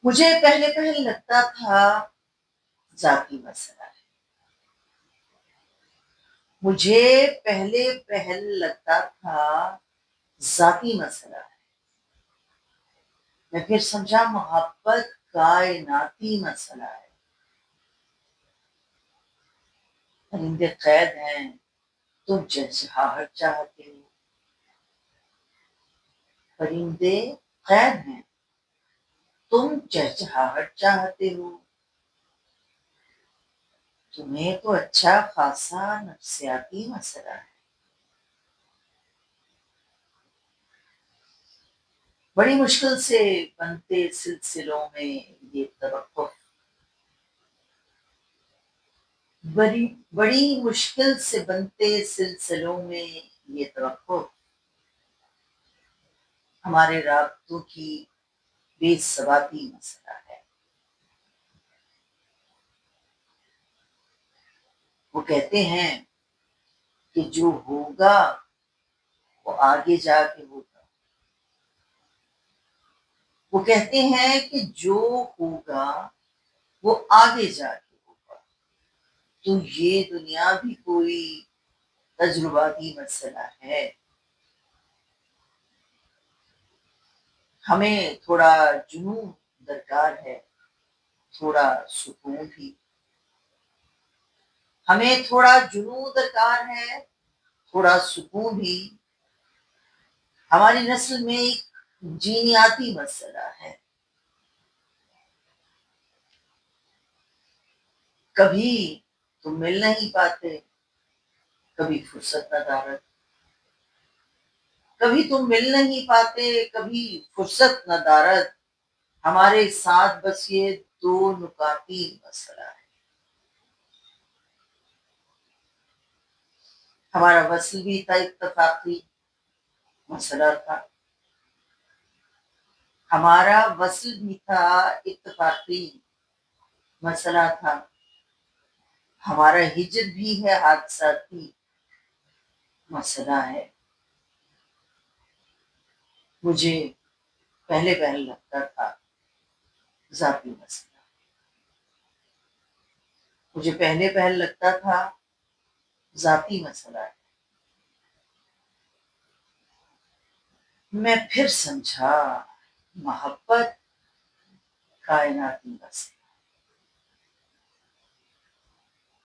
مجھے پہلے پہل لگتا تھا ذاتی مسئلہ ہے۔ مجھے پہلے پہل لگتا تھا ذاتی مسئلہ ہے۔ میں پھر سمجھا محبت کائناتی مسئلہ ہے۔ پرندے قید ہیں، تم چہچہاہٹ چاہتے ہو۔ پرندے قید ہیں، تم چہچہاہٹ چاہتے ہو۔ تمہیں تو اچھا خاصا نفسیاتی مسئلہ ہے۔ بڑی مشکل سے بنتے سلسلوں میں یہ توقف، بڑی مشکل سے بنتے سلسلوں میں یہ توقف، ہمارے رابطوں کی بے ثباتی مسئلہ ہے۔ وہ کہتے ہیں کہ جو ہوگا وہ آگے جا کے ہوگا۔ وہ کہتے ہیں کہ جو ہوگا وہ آگے جا کے ہوگا۔ تو یہ دنیا بھی کوئی تجرباتی مسئلہ ہے۔ ہمیں تھوڑا جنون درکار ہے، تھوڑا سکون بھی۔ ہمیں تھوڑا جنون درکار ہے، تھوڑا سکون بھی۔ ہماری نسل میں ایک جینیاتی مسئلہ ہے۔ کبھی تم مل نہیں پاتے، کبھی فرصت ندارت۔ کبھی تم مل نہیں پاتے، کبھی فرصت ندارت۔ ہمارے ساتھ بس یہ دو نکاتی مسئلہ ہے۔ ہمارا وصل بھی تھا اتفاقی، مسئلہ تھا۔ ہمارا وصل بھی تھا اتفاقی، مسئلہ تھا۔ ہمارا ہجر بھی ہے حادثاتی، مسئلہ ہے۔ مجھے پہلے پہل لگتا تھا ذاتی مسئلہ، مجھے پہلے پہل لگتا تھا ذاتی مسئلہ ہے۔ میں پھر سمجھا محبت کائناتی مسئلہ۔